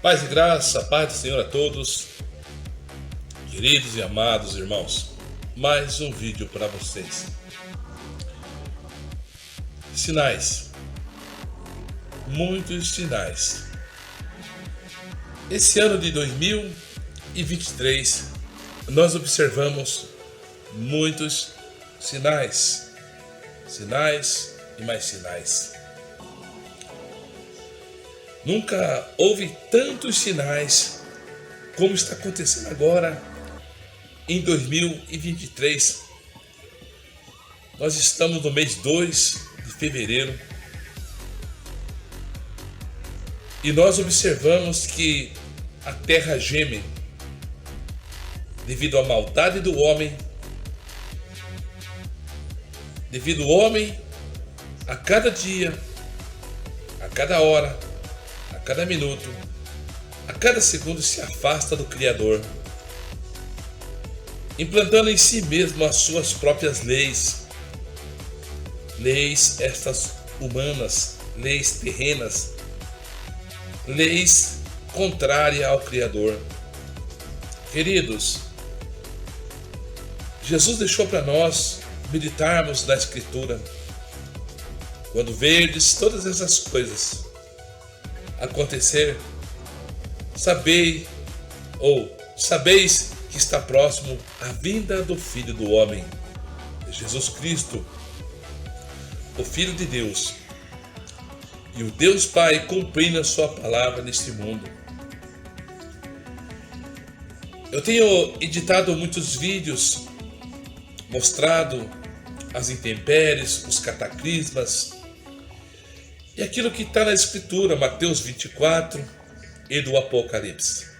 Paz e graça, paz do Senhor a todos, queridos e amados irmãos. Mais um vídeo para vocês. Sinais. Muitos sinais. Esse ano de 2023, nós observamos muitos sinais. Sinais e mais sinais. Nunca houve tantos sinais como está acontecendo agora em 2023. Nós estamos no mês 2 de fevereiro e nós observamos que a terra geme devido à maldade do homem, devido ao homem a cada dia, a cada hora, a cada minuto, a cada segundo se afasta do Criador, implantando em si mesmo as suas próprias leis, leis estas humanas, leis terrenas, leis contrárias ao Criador. Queridos, Jesus deixou para nós meditarmos na Escritura. Quando verdes todas essas coisas acontecer, sabeis que está próximo a vinda do Filho do Homem, Jesus Cristo, o Filho de Deus, e o Deus Pai cumprindo a sua palavra neste mundo. Eu tenho editado muitos vídeos mostrado as intempéries, os cataclismas e aquilo que está na Escritura, Mateus 24 e do Apocalipse.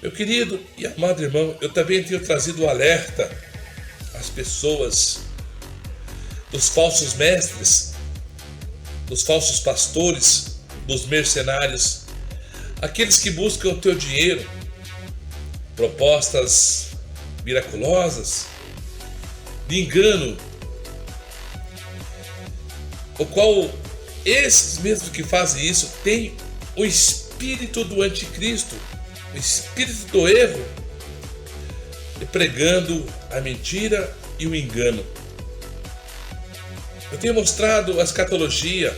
Meu querido e amado irmão, eu também tenho trazido o alerta às pessoas dos falsos mestres, dos falsos pastores, dos mercenários, aqueles que buscam o teu dinheiro, propostas miraculosas, de engano, o qual esses mesmos que fazem isso têm o espírito do anticristo, o espírito do erro, e pregando a mentira e o engano. Eu tenho mostrado a escatologia,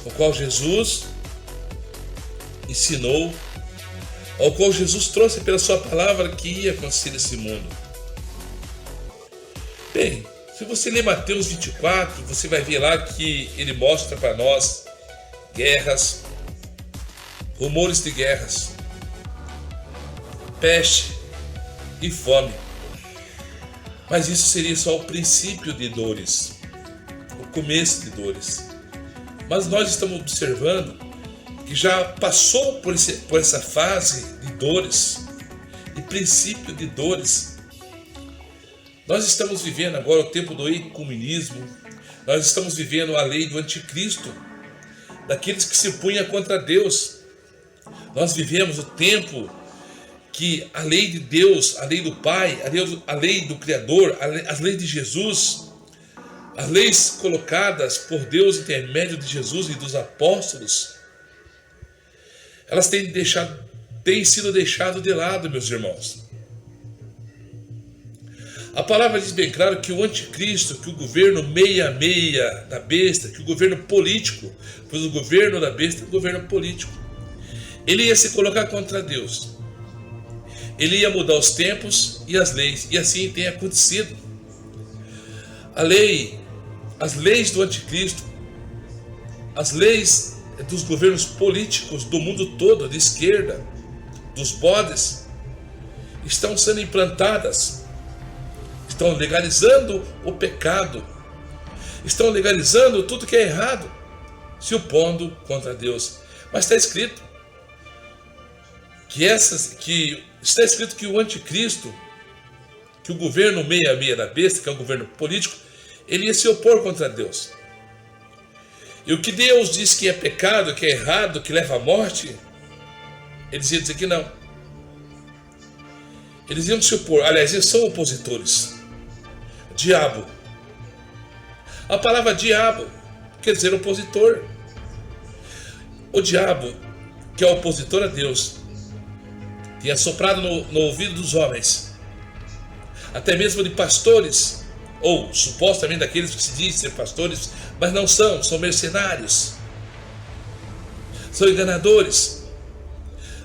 o qual Jesus ensinou, ao qual Jesus trouxe pela sua palavra que ia acontecer nesse mundo. Bem, se você ler Mateus 24, você vai ver lá que ele mostra para nós guerras, rumores de guerras, peste e fome. Mas isso seria só o princípio de dores, o começo de dores. Mas nós estamos observando que já passou por essa fase de dores e princípio de dores. Nós estamos vivendo agora o tempo do ecumenismo, nós estamos vivendo a lei do anticristo, daqueles que se punham contra Deus. Nós vivemos o tempo que a lei de Deus, a lei do Pai, a lei do Criador, as leis de Jesus, as leis colocadas por Deus, intermédio de Jesus e dos apóstolos, elas têm sido deixadas de lado, meus irmãos. A palavra diz bem claro que o anticristo, que o governo meia-meia da besta, que o governo político, pois o governo da besta é o governo político, ele ia se colocar contra Deus. Ele ia mudar os tempos e as leis, e assim tem acontecido. As leis do anticristo, as leis dos governos políticos do mundo todo, de esquerda, dos bodes, estão sendo implantadas, estão legalizando o pecado, estão legalizando tudo que é errado, se opondo contra Deus. Mas está escrito que o anticristo, que o governo meia-meia da besta, que é o governo político, ele ia se opor contra Deus. E o que Deus diz que é pecado, que é errado, que leva à morte, eles iam dizer que não. Eles iam se opor. Aliás, eles são opositores. Diabo. A palavra diabo quer dizer opositor. O diabo, que é opositor a Deus, tinha soprado no ouvido dos homens, até mesmo de pastores, ou supostamente daqueles que se dizem ser pastores, mas não são mercenários, são enganadores,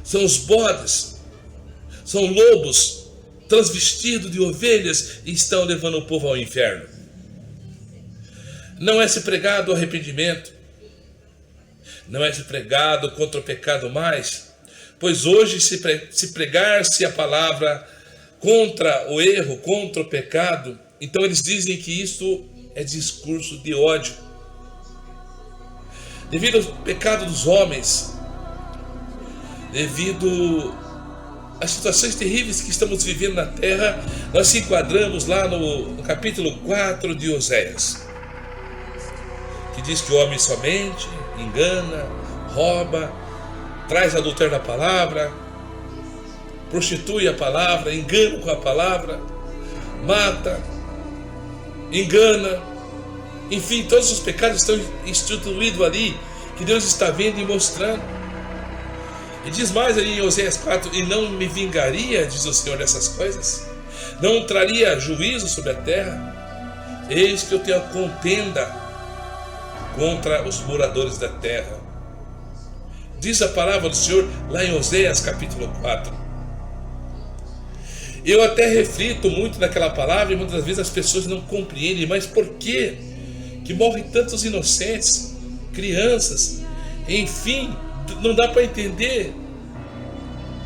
são os bodes, são lobos transvestidos de ovelhas e estão levando o povo ao inferno. Não é se pregado o arrependimento, não é se pregado contra o pecado mais, pois hoje se pregar-se a palavra contra o erro, contra o pecado, então eles dizem que isso é discurso de ódio. Devido ao pecado dos homens, devido às situações terríveis que estamos vivendo na terra, nós se enquadramos lá no capítulo 4 de Oséias, que diz que o homem somente engana, rouba, traz adultério na palavra, prostitui a palavra, engana com a palavra, mata, engana, enfim, todos os pecados estão instituídos ali, que Deus está vendo e mostrando. E diz mais ali em Oséias 4, e não me vingaria, diz o Senhor, dessas coisas, não traria juízo sobre a terra, eis que eu tenho a contenda contra os moradores da terra. Diz a palavra do Senhor lá em Oséias capítulo 4. Eu até reflito muito naquela palavra e muitas vezes as pessoas não compreendem, mas por que morrem tantos inocentes, crianças, enfim, não dá para entender.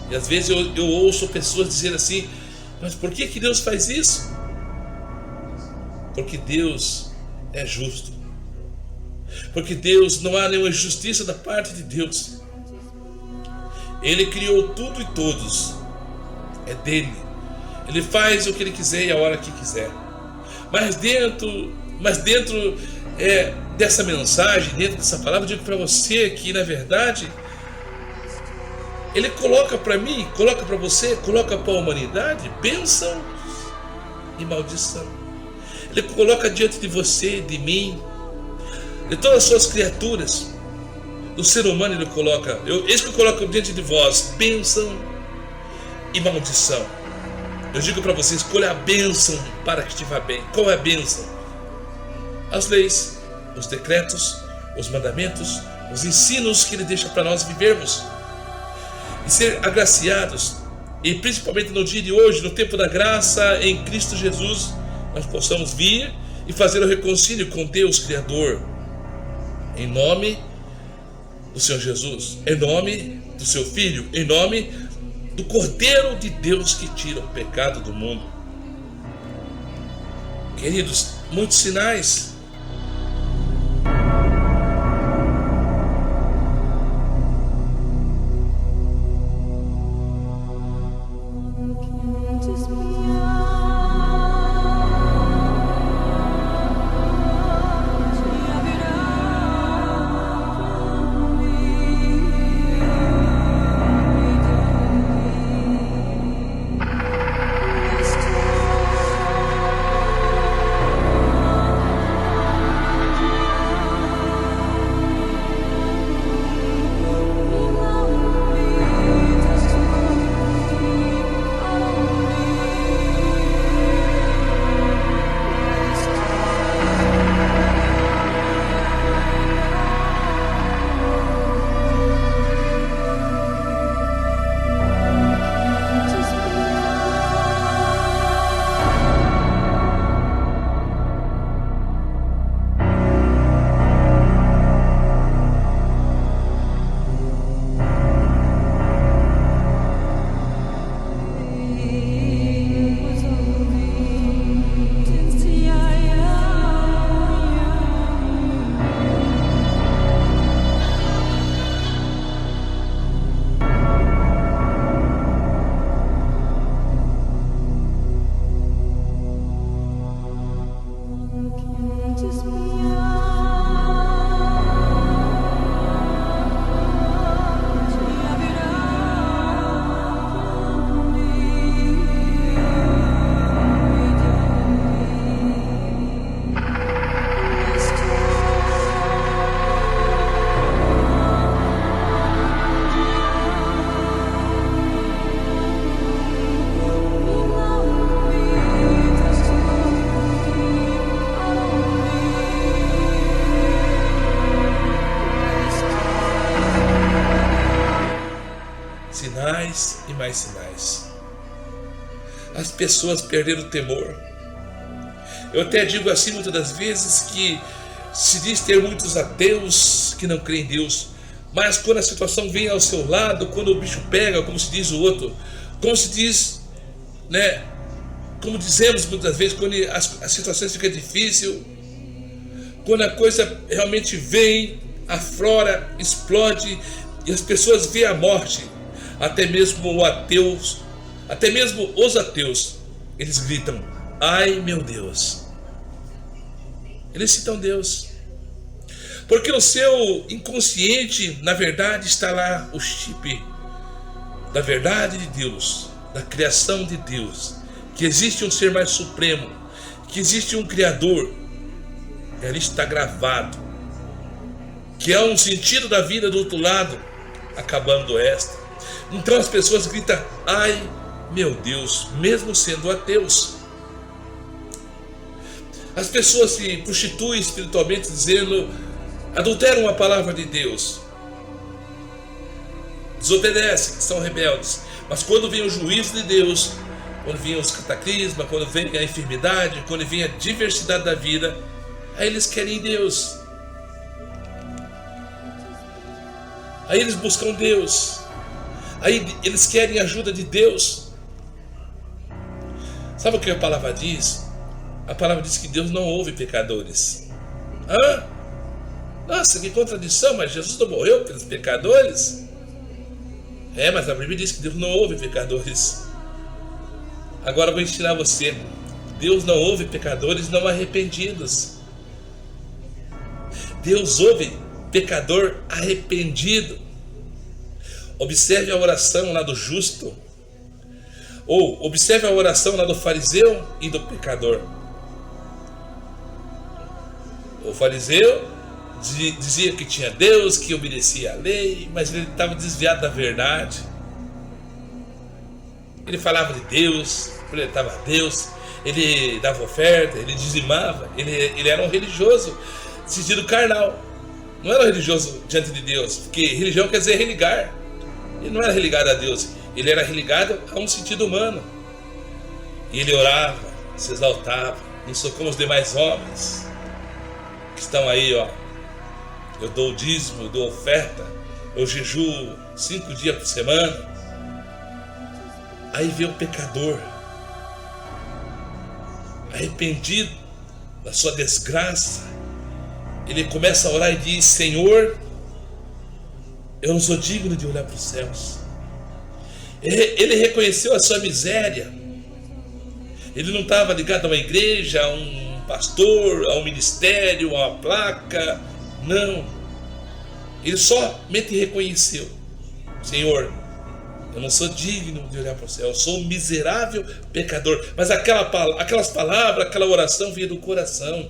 E às vezes eu ouço pessoas dizer assim, mas por que Deus faz isso? Porque Deus é justo. Porque Deus, não há nenhuma injustiça da parte de Deus. Ele criou tudo e todos, é dele. Ele faz o que ele quiser e a hora que quiser. Mas dentro dessa mensagem, dentro dessa palavra, eu digo para você que, na verdade, ele coloca para mim, coloca para você, coloca para a humanidade bênção e maldição. Ele coloca diante de você, de mim, de todas as suas criaturas, do ser humano, ele coloca, eis que eu coloco diante de vós bênção e maldição. Eu digo para você, escolha a bênção para que te vá bem. Qual é a bênção? As leis, os decretos, os mandamentos, os ensinos que ele deixa para nós vivermos e ser agraciados, e principalmente no dia de hoje, no tempo da graça em Cristo Jesus, nós possamos vir e fazer o reconcílio com Deus Criador, em nome do Senhor Jesus, em nome do seu Filho, em nome do Cordeiro de Deus que tira o pecado do mundo. Queridos, muitos sinais. Sinais e mais sinais. As pessoas perderam o temor. Eu até digo assim muitas das vezes que se diz ter muitos ateus que não creem em Deus, mas quando a situação vem ao seu lado, quando o bicho pega, como se diz o outro, como se diz, né? Como dizemos muitas vezes, quando as situações ficam difíceis, quando a coisa realmente vem, aflora, explode e as pessoas veem a morte, até mesmo os ateus, eles gritam: ai meu Deus. Eles citam Deus, porque no seu inconsciente, na verdade, está lá o chip da verdade de Deus, da criação de Deus, que existe um ser mais supremo, que existe um Criador, e ali está gravado, que há um sentido da vida do outro lado, acabando esta. Então as pessoas gritam: ai meu Deus, mesmo sendo ateus. As pessoas se prostituem espiritualmente, dizendo, adulteram a palavra de Deus, desobedecem, são rebeldes. Mas quando vem o juízo de Deus, quando vem os cataclismas, quando vem a enfermidade, quando vem a diversidade da vida, aí eles querem Deus. Aí eles buscam Deus. Aí eles querem a ajuda de Deus. Sabe o que a palavra diz? A palavra diz que Deus não ouve pecadores. Hã? Nossa, que contradição, mas Jesus não morreu pelos pecadores? Mas a Bíblia diz que Deus não ouve pecadores. Agora eu vou ensinar você. Deus não ouve pecadores não arrependidos. Deus ouve pecador arrependido. Observe a oração lá do justo. Ou observe a oração lá do fariseu e do pecador. O fariseu dizia que tinha Deus, que obedecia a lei, mas ele estava desviado da verdade. Ele falava de Deus, projetava a Deus, ele dava oferta, ele dizimava, ele era um religioso, sentido carnal. Não era um religioso diante de Deus, porque religião quer dizer religar. Ele não era religado a Deus, ele era religado a um sentido humano. E ele orava, se exaltava, não sou como os demais homens que estão aí, ó. Eu dou o dízimo, eu dou oferta, eu jejuo 5 dias por semana. Aí vê o pecador, arrependido da sua desgraça. Ele começa a orar e diz: Senhor, eu não sou digno de olhar para os céus. Ele reconheceu a sua miséria. Ele não estava ligado a uma igreja, a um pastor, a um ministério, a uma placa. Não. Ele somente reconheceu: Senhor, eu não sou digno de olhar para o céu, eu sou um miserável pecador. Mas aquelas palavras, aquela oração vinha do coração.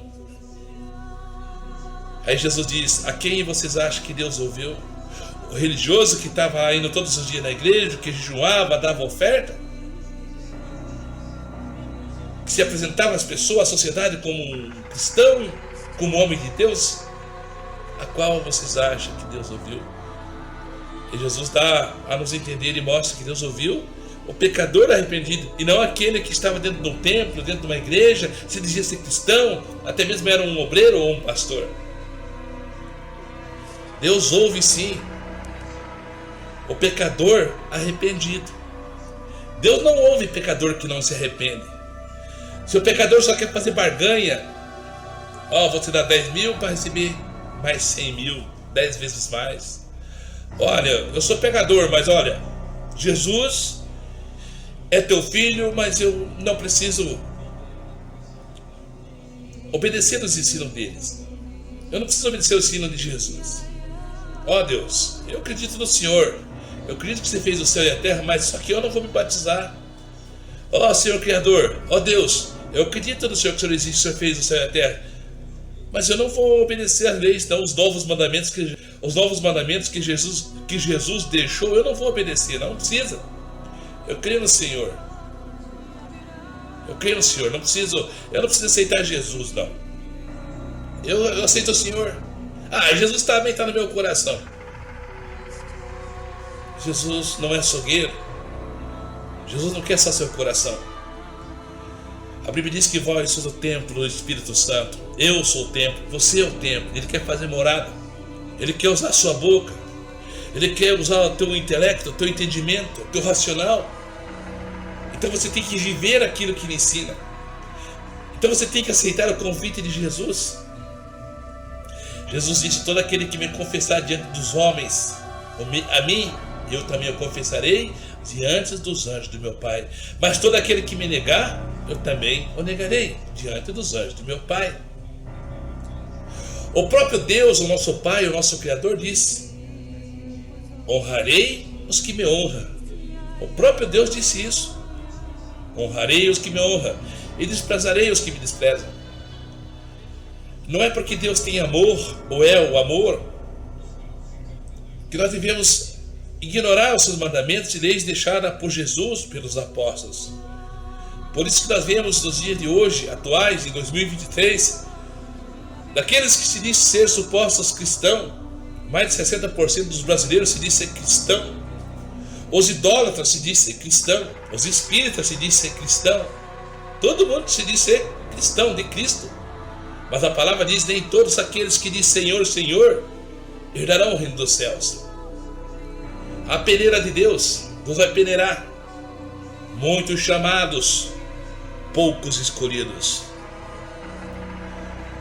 Aí Jesus diz: a quem vocês acham que Deus ouviu? O religioso que estava indo todos os dias na igreja, que jejuava, dava oferta, que se apresentava às pessoas, à sociedade, como um cristão, como um homem de Deus? A qual vocês acham que Deus ouviu? E Jesus dá a nos entender e mostra que Deus ouviu o pecador arrependido, e não aquele que estava dentro de um templo, dentro de uma igreja, se dizia ser cristão, até mesmo era um obreiro ou um pastor. Deus ouve sim o pecador arrependido. Deus não ouve pecador que não se arrepende. Se o pecador só quer fazer barganha, vou te dar 10 mil para receber mais 100 mil, 10 vezes mais. Olha, eu sou pecador, mas olha, Jesus é teu filho, mas eu não preciso obedecer os ensinos deles. Eu não preciso obedecer o ensino de Jesus. Deus, eu acredito no Senhor. Eu acredito que você fez o céu e a terra, mas só que eu não vou me batizar. Senhor Criador, Deus, eu acredito no Senhor, que o Senhor existe, que o Senhor fez o céu e a terra, mas eu não vou obedecer às leis, não, os novos mandamentos que Jesus deixou, eu não vou obedecer, não precisa. Eu creio no Senhor. Eu creio no Senhor, eu não preciso aceitar Jesus, não. Eu aceito o Senhor. Jesus também está no meu coração. Jesus não é açougueiro. Jesus não quer só seu coração. A Bíblia diz que vós sois o templo do Espírito Santo. Eu sou o templo, você é o templo. Ele quer fazer morada. Ele quer usar a sua boca. Ele quer usar o teu intelecto, o teu entendimento, o teu racional. Então você tem que viver aquilo que ele ensina. Então você tem que aceitar o convite de Jesus. Jesus disse: todo aquele que me confessar diante dos homens, a mim, eu também o confessarei diante dos anjos do meu Pai. Mas todo aquele que me negar, eu também o negarei diante dos anjos do meu Pai. O próprio Deus, o nosso Pai, o nosso Criador, disse: honrarei os que me honram. O próprio Deus disse isso. Honrarei os que me honram e desprezarei os que me desprezam. Não é porque Deus tem amor, ou é o amor, que nós devemos ignorar os seus mandamentos e leis deixadas por Jesus pelos apóstolos. Por isso que nós vemos nos dias de hoje, atuais, em 2023, daqueles que se diz ser supostos cristãos, mais de 60% dos brasileiros se diz ser cristão. Os idólatras se diz ser cristão. Os espíritas se diz ser cristão. Todo mundo se diz ser cristão de Cristo. Mas a palavra diz: nem todos aqueles que dizem Senhor, Senhor, herdarão o reino dos céus. A peneira de Deus vai peneirar. Muitos chamados, poucos escolhidos.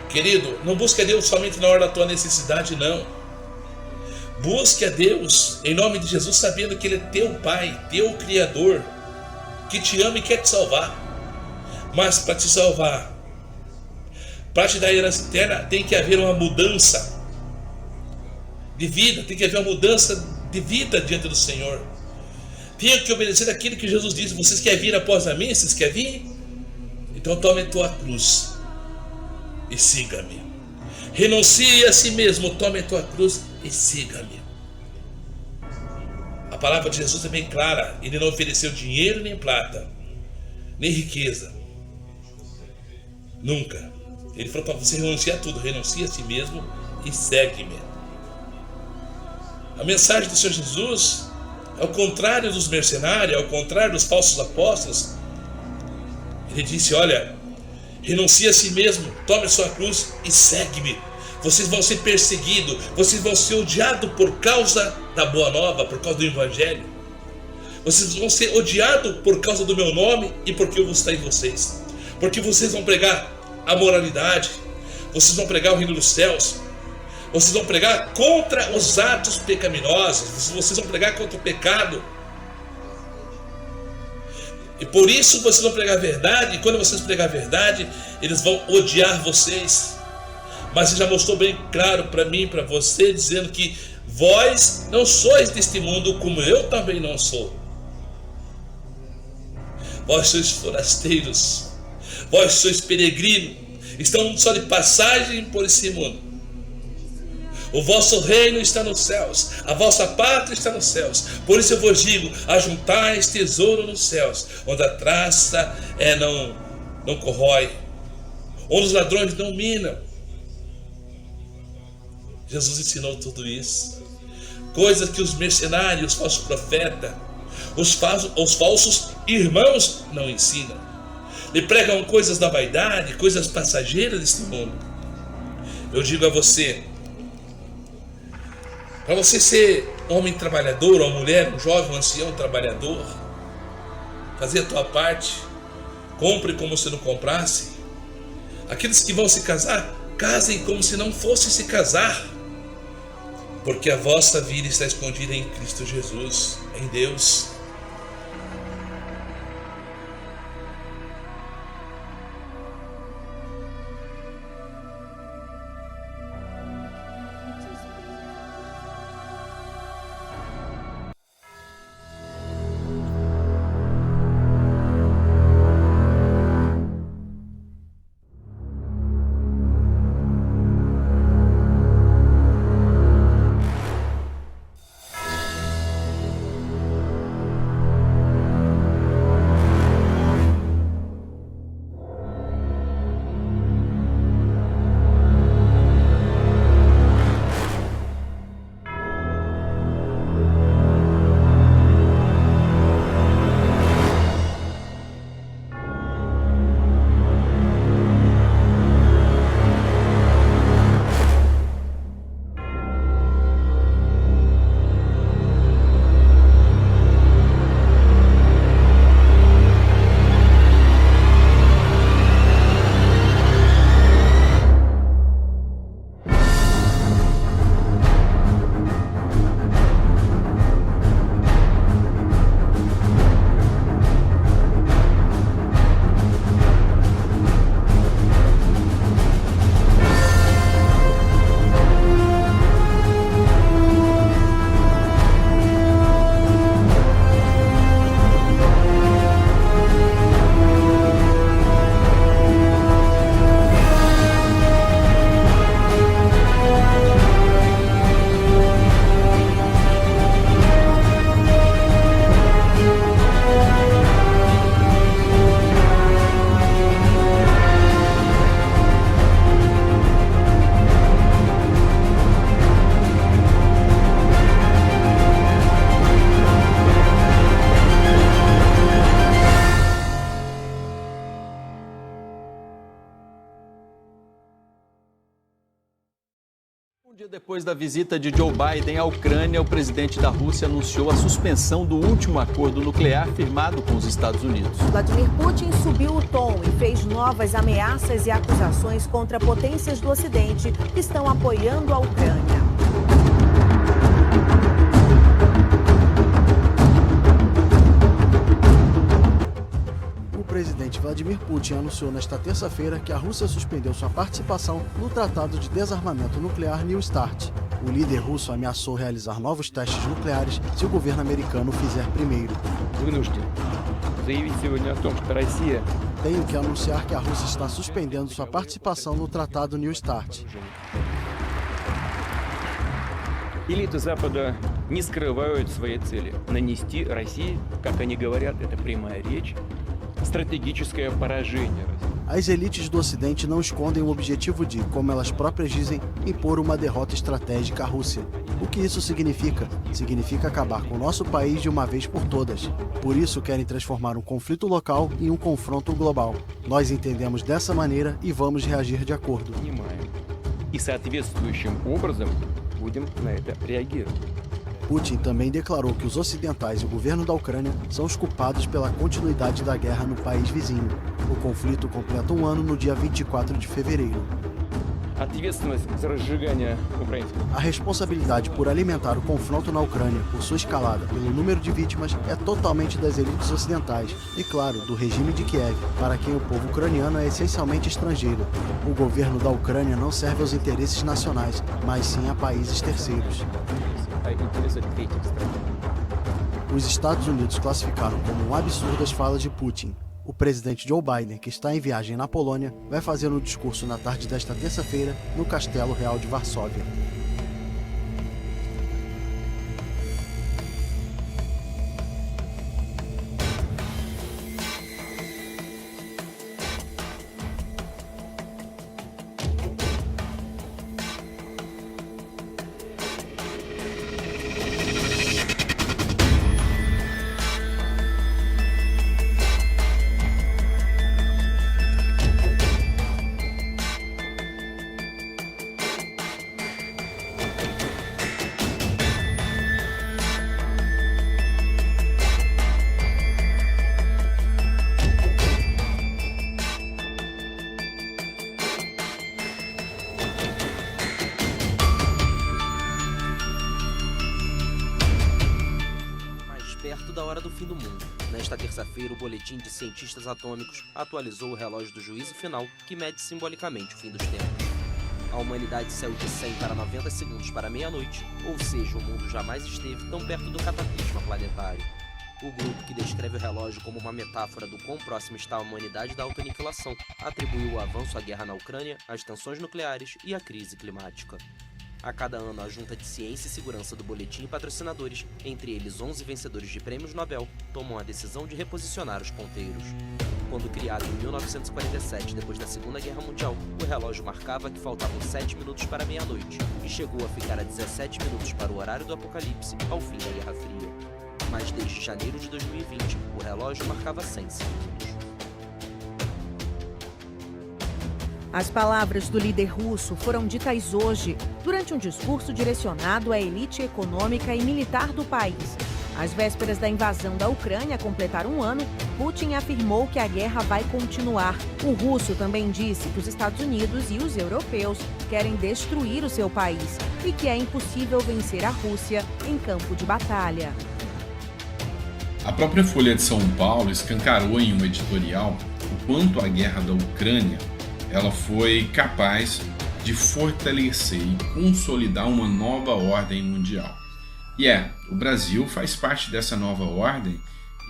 Querido, não busque a Deus somente na hora da tua necessidade, não. Busque a Deus em nome de Jesus, sabendo que Ele é teu Pai, teu Criador, que te ama e quer te salvar. Mas para te salvar, para te dar a herança eterna, tem que haver uma mudança de vida, tem que haver uma mudança de vida diante do Senhor. Tenho que obedecer aquilo que Jesus disse: vocês querem vir após a mim? Vocês querem vir? Então tome a tua cruz e siga-me. Renuncie a si mesmo, tome a tua cruz e siga-me. A palavra de Jesus é bem clara: Ele não ofereceu dinheiro nem prata, nem riqueza. Nunca. Ele falou para você renunciar a tudo. Renuncie a si mesmo e segue-me. A mensagem do Senhor Jesus, ao contrário dos mercenários, ao contrário dos falsos apóstolos, Ele disse: olha, renuncie a si mesmo, tome a sua cruz e segue-me. Vocês vão ser perseguidos, vocês vão ser odiados por causa da boa nova, por causa do evangelho. Vocês vão ser odiados por causa do meu nome e porque eu vou estar em vocês. Porque vocês vão pregar a moralidade, vocês vão pregar o reino dos céus, vocês vão pregar contra os atos pecaminosos, vocês vão pregar contra o pecado. E por isso vocês vão pregar a verdade. E quando vocês pregar a verdade, eles vão odiar vocês. Mas Ele já mostrou bem claro para mim e para você, dizendo que vós não sois deste mundo, como eu também não sou. Vós sois forasteiros, vós sois peregrinos, estão só de passagem por esse mundo. O vosso reino está nos céus, a vossa pátria está nos céus. Por isso eu vos digo: ajuntais tesouro nos céus, onde a traça não corrói, onde os ladrões não minam. Jesus ensinou tudo isso, coisas que os mercenários, os falsos profetas, os falsos irmãos não ensinam. Lhe pregam coisas da vaidade, coisas passageiras deste mundo. Eu digo a você, para você ser homem trabalhador, ou mulher, um jovem, um ancião trabalhador, fazer a tua parte, compre como se não comprasse. Aqueles que vão se casar, casem como se não fossem se casar, porque a vossa vida está escondida em Cristo Jesus, em Deus. dia depois da visita de Joe Biden à Ucrânia, o presidente da Rússia anunciou a suspensão do último acordo nuclear firmado com os Estados Unidos. Vladimir Putin subiu o tom e fez novas ameaças e acusações contra potências do Ocidente que estão apoiando a Ucrânia. O presidente Vladimir Putin anunciou nesta terça-feira que a Rússia suspendeu sua participação no Tratado de Desarmamento Nuclear New START. O líder russo ameaçou realizar novos testes nucleares se o governo americano fizer primeiro. Tenho que anunciar que a Rússia está suspendendo sua participação no Tratado New START. Элиты Запада не скрывают свои цели. Нанести России, как они говорят, это прямая речь, стратегическое поражение. As elites do Ocidente não escondem o objetivo de, como elas próprias dizem, impor uma derrota estratégica à Rússia. O que isso significa? Significa acabar com o nosso país de uma vez por todas. Por isso querem transformar um conflito local em um confronto global. Nós entendemos dessa maneira e vamos reagir de acordo. И соответствующим образом будем на это реагировать. Putin também declarou que os ocidentais e o governo da Ucrânia são os culpados pela continuidade da guerra no país vizinho. O conflito completa um ano no dia 24 de fevereiro. A responsabilidade por alimentar o confronto na Ucrânia, por sua escalada, pelo número de vítimas, é totalmente das elites ocidentais e, claro, do regime de Kiev, para quem o povo ucraniano é essencialmente estrangeiro. O governo da Ucrânia não serve aos interesses nacionais, mas sim a países terceiros. Os Estados Unidos classificaram como um absurdo as falas de Putin. O presidente Joe Biden, que está em viagem na Polônia, vai fazer um discurso na tarde desta terça-feira no Castelo Real de Varsóvia. Perto da hora do fim do mundo. Nesta terça-feira, o Boletim de Cientistas Atômicos atualizou o relógio do juízo final, que mede simbolicamente o fim dos tempos. A humanidade saiu de 100 para 90 segundos para meia-noite, ou seja, o mundo jamais esteve tão perto do cataclisma planetário. O grupo, que descreve o relógio como uma metáfora do quão próximo está a humanidade da autoaniquilação, atribuiu o avanço à guerra na Ucrânia, às tensões nucleares e à crise climática. A cada ano, a Junta de Ciência e Segurança do Boletim e patrocinadores, entre eles 11 vencedores de prêmios Nobel, tomam a decisão de reposicionar os ponteiros. Quando criado em 1947, depois da Segunda Guerra Mundial, o relógio marcava que faltavam 7 minutos para meia-noite e chegou a ficar a 17 minutos para o horário do apocalipse ao fim da Guerra Fria. Mas desde janeiro de 2020, o relógio marcava 100 segundos. As palavras do líder russo foram ditas hoje, durante um discurso direcionado à elite econômica e militar do país. Às vésperas da invasão da Ucrânia completar um ano, Putin afirmou que a guerra vai continuar. O russo também disse que os Estados Unidos e os europeus querem destruir o seu país e que é impossível vencer a Rússia em campo de batalha. A própria Folha de São Paulo escancarou em um editorial o quanto a guerra da Ucrânia ela foi capaz de fortalecer e consolidar uma nova ordem mundial. E o Brasil faz parte dessa nova ordem,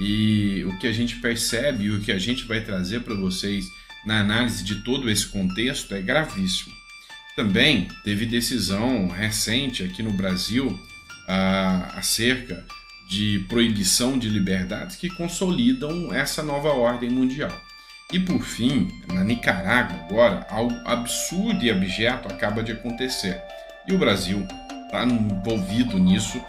e o que a gente percebe e o que a gente vai trazer para vocês na análise de todo esse contexto é gravíssimo. Também teve decisão recente aqui no Brasil acerca de proibição de liberdades que consolidam essa nova ordem mundial. E por fim, na Nicarágua agora, algo absurdo e abjeto acaba de acontecer. E o Brasil está envolvido nisso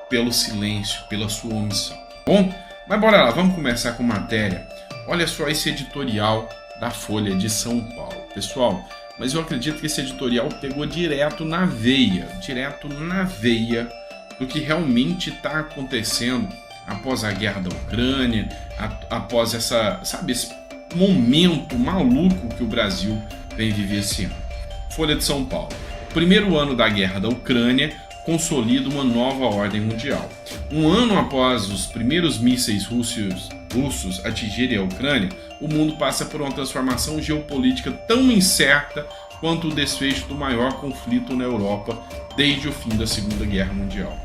pelo silêncio, pela sua omissão. Bom, mas bora lá, vamos começar com matéria. Olha só esse editorial da Folha de São Paulo. Pessoal, mas eu acredito que esse editorial pegou direto na veia do que realmente está acontecendo após a guerra da Ucrânia, após esse momento maluco que o Brasil vem vivenciando. Folha de São Paulo. Primeiro ano da guerra da Ucrânia consolida uma nova ordem mundial. Um ano após os primeiros mísseis russos atingirem a Ucrânia, o mundo passa por uma transformação geopolítica tão incerta quanto o desfecho do maior conflito na Europa desde o fim da Segunda Guerra Mundial.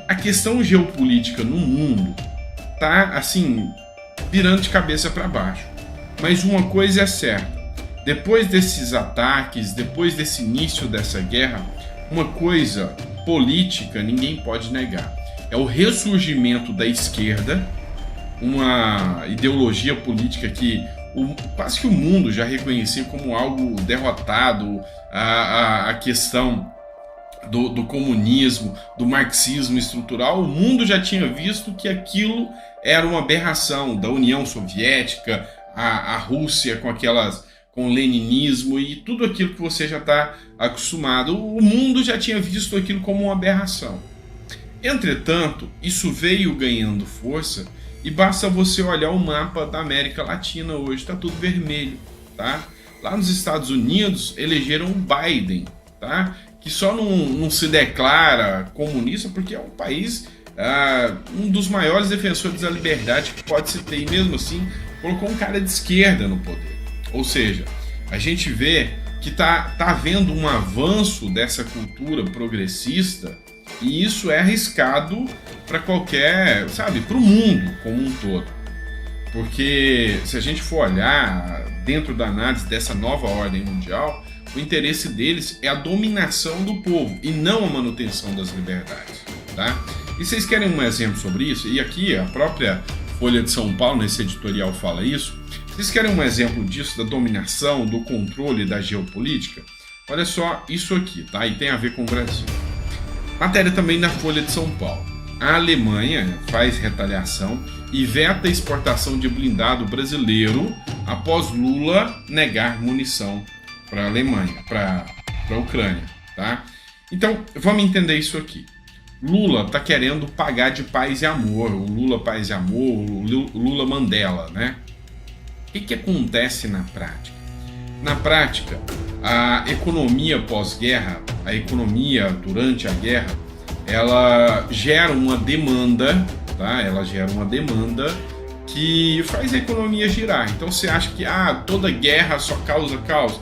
A questão geopolítica no mundo tá assim virando de cabeça para baixo. Mas uma coisa é certa: depois desses ataques, depois desse início dessa guerra, uma coisa política ninguém pode negar: é o ressurgimento da esquerda, uma ideologia política que quase que o mundo já reconhecia como algo derrotado, a questão do comunismo, do marxismo estrutural. O mundo já tinha visto que aquilo era uma aberração da União Soviética, a Rússia com o leninismo e tudo aquilo que você já está acostumado. O mundo já tinha visto aquilo como uma aberração. Entretanto, isso veio ganhando força e basta você olhar o mapa da América Latina hoje, está tudo vermelho, tá? Lá nos Estados Unidos elegeram o Biden, tá? Que só não se declara comunista porque é um país, um dos maiores defensores da liberdade que pode se ter, e mesmo assim colocou um cara de esquerda no poder. Ou seja, a gente vê que tá havendo um avanço dessa cultura progressista, e isso é arriscado para qualquer, para o mundo como um todo. Porque se a gente for olhar dentro da análise dessa nova ordem mundial, o interesse deles é a dominação do povo e não a manutenção das liberdades, tá? E vocês querem um exemplo sobre isso? E aqui a própria Folha de São Paulo, nesse editorial, fala isso. Vocês querem um exemplo disso, da dominação, do controle da geopolítica? Olha só isso aqui, tá? E tem a ver com o Brasil. Matéria também na Folha de São Paulo. A Alemanha faz retaliação e veta a exportação de blindado brasileiro após Lula negar munição para a Alemanha, para a Ucrânia, tá? Então, vamos entender isso aqui. Lula tá querendo pagar de paz e amor, o Lula paz e amor, o Lula Mandela, né? O que acontece na prática? Na prática, a economia pós-guerra, a economia durante a guerra, ela gera uma demanda, tá? Ela gera uma demanda que faz a economia girar. Então você acha que toda guerra só causa caos?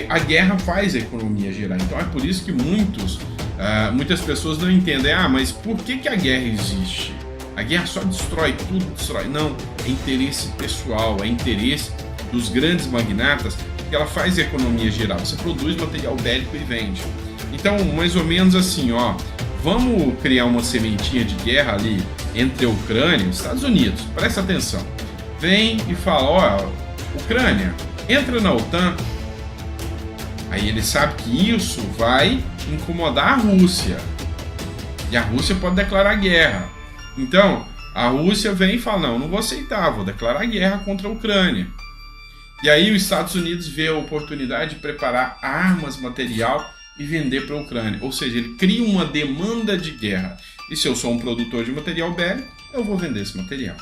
A guerra faz a economia girar. Então é por isso que muitas pessoas não entendem. Mas por que a guerra existe? A guerra só destrói tudo, destrói. Não, é interesse pessoal, é interesse dos grandes magnatas, porque ela faz a economia girar. Você produz material bélico e vende. Então, mais ou menos assim, vamos criar uma sementinha de guerra ali entre a Ucrânia e os Estados Unidos. Presta atenção. Vem e fala, Ucrânia, entra na OTAN. Aí ele sabe que isso vai incomodar a Rússia. E a Rússia pode declarar guerra. Então, a Rússia vem e fala, não vou aceitar, vou declarar guerra contra a Ucrânia. E aí os Estados Unidos vê a oportunidade de preparar armas, material e vender para a Ucrânia. Ou seja, ele cria uma demanda de guerra. E se eu sou um produtor de material bélico, eu vou vender esse material.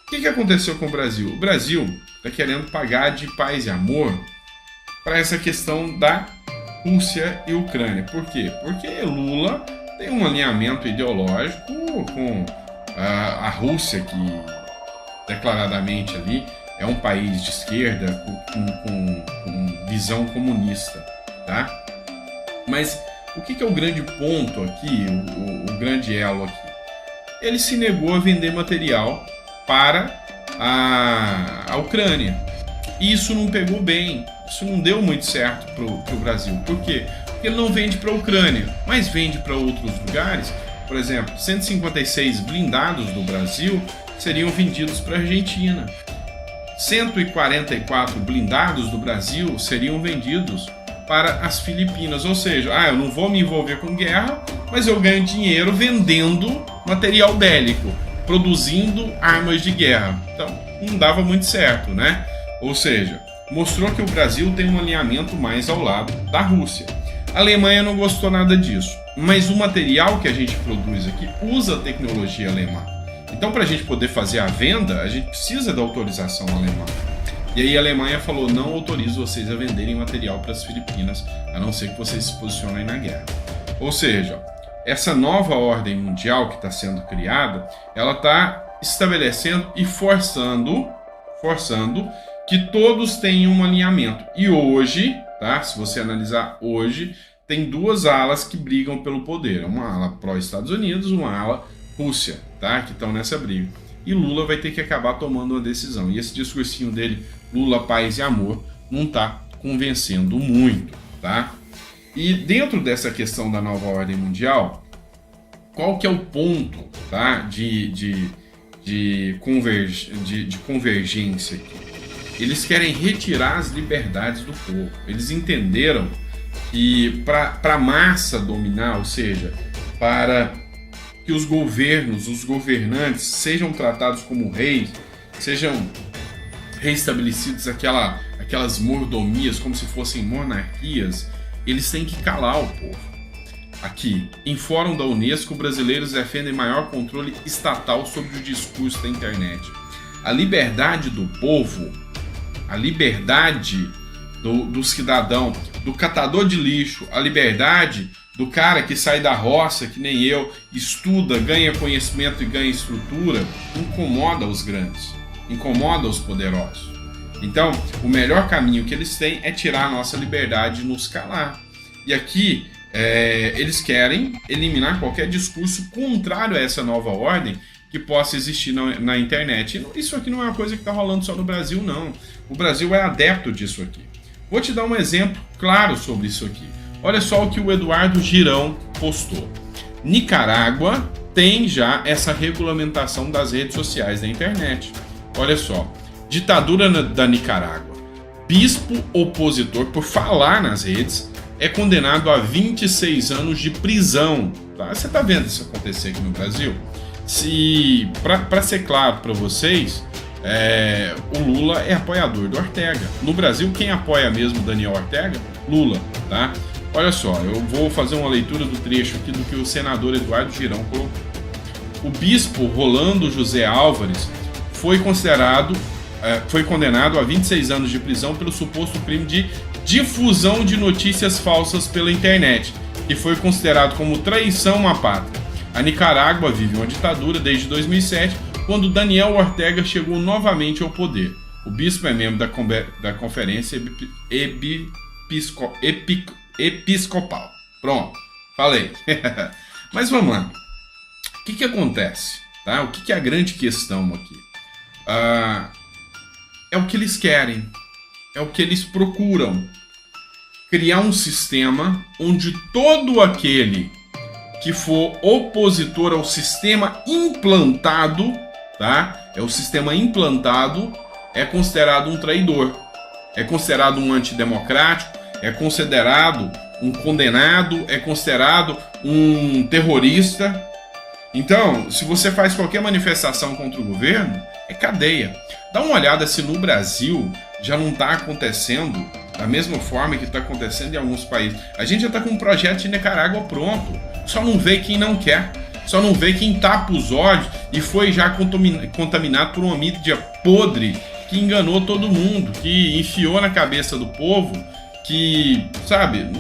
O que aconteceu com o Brasil? O Brasil está querendo pagar de paz e amor para essa questão da Rússia e Ucrânia. Por quê? Porque Lula tem um alinhamento ideológico com a Rússia, que declaradamente ali é um país de esquerda com visão comunista, tá? Mas o que é o grande ponto aqui, o grande elo aqui? Ele se negou a vender material para a Ucrânia. E isso não pegou bem, isso não deu muito certo para o Brasil. Por quê? Porque ele não vende para a Ucrânia, mas vende para outros lugares. Por exemplo, 156 blindados do Brasil seriam vendidos para a Argentina. 144 blindados do Brasil seriam vendidos para as Filipinas. Ou seja, eu não vou me envolver com guerra, mas eu ganho dinheiro vendendo material bélico, produzindo armas de guerra. Então, não dava muito certo, né? Ou seja, mostrou que o Brasil tem um alinhamento mais ao lado da Rússia. A Alemanha não gostou nada disso, mas o material que a gente produz aqui usa a tecnologia alemã. Então, para a gente poder fazer a venda, a gente precisa da autorização alemã. E aí a Alemanha falou, não autorizo vocês a venderem material para as Filipinas, a não ser que vocês se posicionem na guerra. Ou seja, essa nova ordem mundial que está sendo criada, ela está estabelecendo e forçando que todos tenham um alinhamento. E hoje, tá? Se você analisar hoje, tem duas alas que brigam pelo poder. Uma ala pró-Estados Unidos, uma ala Rússia, tá? Que estão nessa briga. E Lula vai ter que acabar tomando uma decisão. E esse discursinho dele, Lula, paz e amor, não está convencendo muito, tá? E dentro dessa questão da nova ordem mundial, qual que é o ponto, tá? de convergência aqui? Eles querem retirar as liberdades do povo. Eles entenderam que para a massa dominar, ou seja, para que os governos, os governantes sejam tratados como reis, sejam reestabelecidos aquelas mordomias como se fossem monarquias, eles têm que calar o povo. Aqui, em fórum da Unesco, brasileiros defendem maior controle estatal sobre o discurso da internet. A liberdade do povo, a liberdade do cidadão, do catador de lixo, a liberdade do cara que sai da roça, que nem eu, estuda, ganha conhecimento e ganha estrutura, incomoda os grandes, incomoda os poderosos. Então, o melhor caminho que eles têm é tirar a nossa liberdade e nos calar. E aqui, eles querem eliminar qualquer discurso contrário a essa nova ordem que possa existir na internet. E isso aqui não é uma coisa que está rolando só no Brasil, não. O Brasil é adepto disso aqui. Vou te dar um exemplo claro sobre isso aqui. Olha só o que o Eduardo Girão postou. Nicarágua tem já essa regulamentação das redes sociais da internet. Olha só. Ditadura da Nicarágua. Bispo opositor por falar nas redes é condenado a 26 anos de prisão. Tá? Você está vendo isso acontecer aqui no Brasil? Para ser claro para vocês, o Lula é apoiador do Ortega. No Brasil, quem apoia mesmo Daniel Ortega? Lula, tá? Olha só, eu vou fazer uma leitura do trecho aqui do que o senador Eduardo Girão colocou. O bispo Rolando José Álvares foi condenado a 26 anos de prisão pelo suposto crime de difusão de notícias falsas pela internet, que foi considerado como traição à pátria. A Nicarágua vive uma ditadura desde 2007, quando Daniel Ortega chegou novamente ao poder. O bispo é membro da Conferência Episcopal. Pronto, falei. Mas vamos lá. O que acontece? Tá? O que é a grande questão aqui? É o que eles querem, é o que eles procuram. Criar um sistema onde todo aquele que for opositor ao sistema implantado, tá? É o sistema implantado, é considerado um traidor, é considerado um antidemocrático, é considerado um condenado, é considerado um terrorista. Então, se você faz qualquer manifestação contra o governo, é cadeia. Dá uma olhada se no Brasil já não está acontecendo da mesma forma que está acontecendo em alguns países. A gente já está com um projeto de Nicarágua pronto. Só não vê quem não quer. Só não vê quem tapa os olhos e foi já contaminado por uma mídia podre que enganou todo mundo, que enfiou na cabeça do povo que, sabe,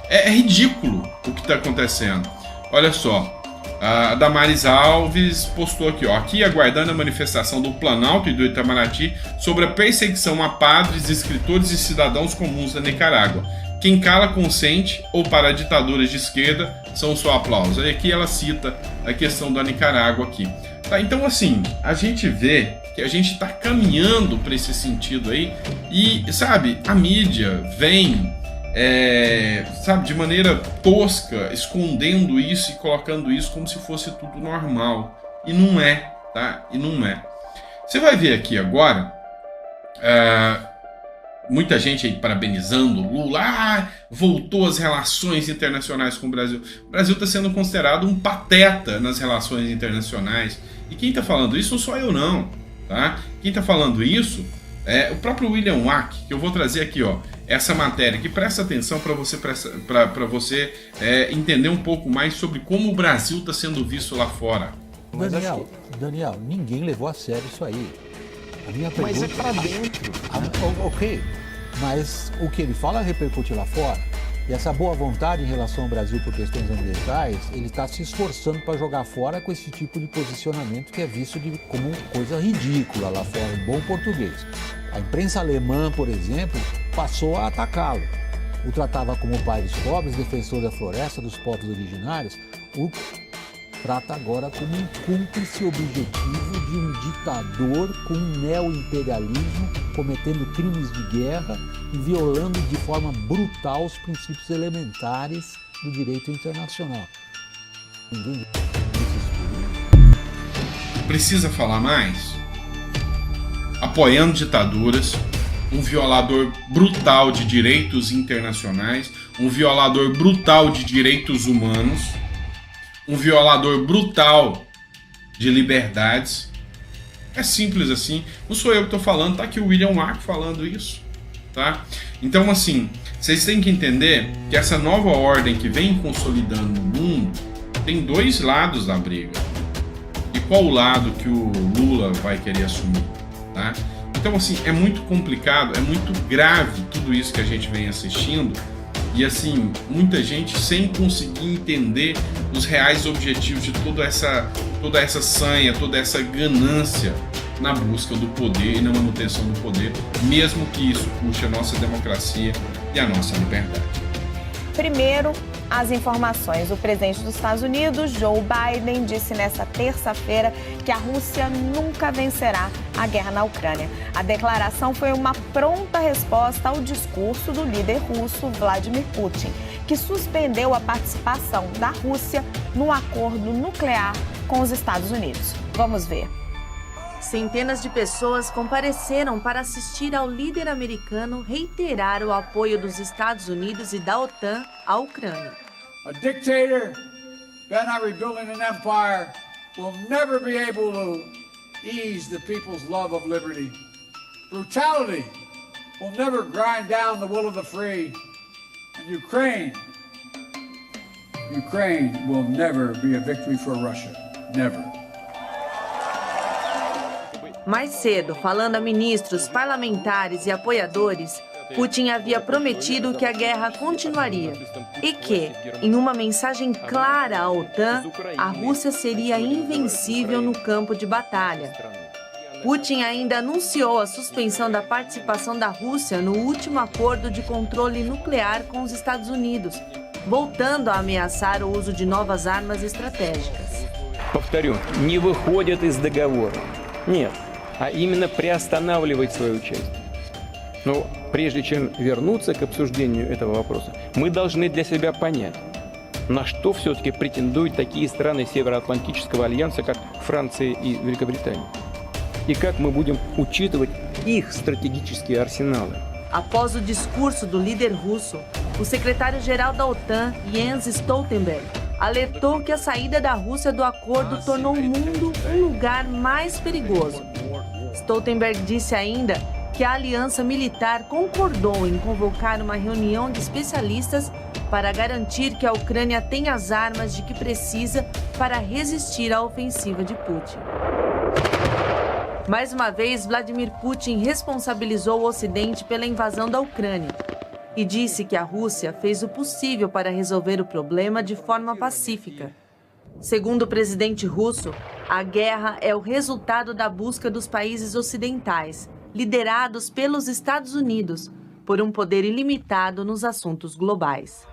é ridículo o que está acontecendo. Olha só, a Damares Alves postou aqui, ó, aqui aguardando a manifestação do Planalto e do Itamaraty sobre a perseguição a padres, escritores e cidadãos comuns da Nicarágua. Quem cala consente ou para ditaduras de esquerda são só aplausos. Aí aqui ela cita a questão da Nicarágua aqui. Tá, então assim, a gente vê que a gente está caminhando para esse sentido aí e, sabe, a mídia vem, sabe, de maneira tosca, escondendo isso e colocando isso como se fosse tudo normal. E não é, tá? E não é. Você vai ver aqui agora, muita gente aí parabenizando o Lula, voltou às relações internacionais com o Brasil. O Brasil está sendo considerado um pateta nas relações internacionais. E quem está falando isso não sou eu, não. tá? Quem está falando isso é o próprio William Wack, que eu vou trazer aqui, ó, essa matéria que presta atenção para você entender um pouco mais sobre como o Brasil está sendo visto lá fora. Daniel, ninguém levou a sério isso aí. A minha pergunta... Mas é para dentro. Ok, mas o que ele fala repercute lá fora. E essa boa vontade em relação ao Brasil por questões ambientais, ele está se esforçando para jogar fora com esse tipo de posicionamento que é visto como coisa ridícula lá fora, em bom português. A imprensa alemã, por exemplo, passou a atacá-lo. O tratava como pai dos pobres, defensor da floresta, dos povos originários. O trata agora como um cúmplice objetivo de um ditador com um neo-imperialismo, cometendo crimes de guerra e violando de forma brutal os princípios elementares do direito internacional. Ninguém precisa falar mais? Apoiando ditaduras, um violador brutal de direitos internacionais, um violador brutal de direitos humanos, um violador brutal de liberdades. É simples assim. Não sou eu que estou falando, tá aqui o William Wack falando isso, tá? Então, assim, vocês têm que entender que essa nova ordem que vem consolidando o mundo tem dois lados da briga. E qual o lado que o Lula vai querer assumir, tá? Então, assim, é muito complicado, é muito grave tudo isso que a gente vem assistindo. E assim, muita gente sem conseguir entender os reais objetivos de toda essa sanha, toda essa ganância na busca do poder e na manutenção do poder, mesmo que isso custe a nossa democracia e a nossa liberdade. Primeiro, as informações. O presidente dos Estados Unidos, Joe Biden, disse nesta terça-feira que a Rússia nunca vencerá a guerra na Ucrânia. A declaração foi uma pronta resposta ao discurso do líder russo Vladimir Putin, que suspendeu a participação da Rússia no acordo nuclear com os Estados Unidos. Vamos ver. Centenas de pessoas compareceram para assistir ao líder americano reiterar o apoio dos Estados Unidos e da OTAN à Ucrânia. A dictator bent on rebuilding an empire will never be able to ease the people's love of liberty. Brutality will never grind down the will of the free. And Ukraine will never be a victory for Russia. Never. Mais cedo, falando a ministros, parlamentares e apoiadores, Putin havia prometido que a guerra continuaria e que, em uma mensagem clara à OTAN, a Rússia seria invencível no campo de batalha. Putin ainda anunciou a suspensão da participação da Rússia no último acordo de controle nuclear com os Estados Unidos, voltando a ameaçar o uso de novas armas estratégicas. Повторю, не выходят из договора. Нет. А именно приостанавливать свою часть. Но прежде чем вернуться к обсуждению этого вопроса, мы должны для себя понять, на что все-таки претендуют такие страны Североатлантического альянса, как Франция и Великобритания. И как мы будем учитывать их стратегические арсеналы. Após o discurso do líder russo, o secretário-geral da OTAN, Jens Stoltenberg, alertou que a saída da Rússia do acordo tornou o mundo um lugar mais perigoso. Stoltenberg disse ainda que a aliança militar concordou em convocar uma reunião de especialistas para garantir que a Ucrânia tem as armas de que precisa para resistir à ofensiva de Putin. Mais uma vez, Vladimir Putin responsabilizou o Ocidente pela invasão da Ucrânia e disse que a Rússia fez o possível para resolver o problema de forma pacífica. Segundo o presidente russo, a guerra é o resultado da busca dos países ocidentais, liderados pelos Estados Unidos, por um poder ilimitado nos assuntos globais.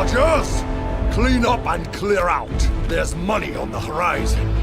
Rogers! Clean up and clear out. There's money on the horizon.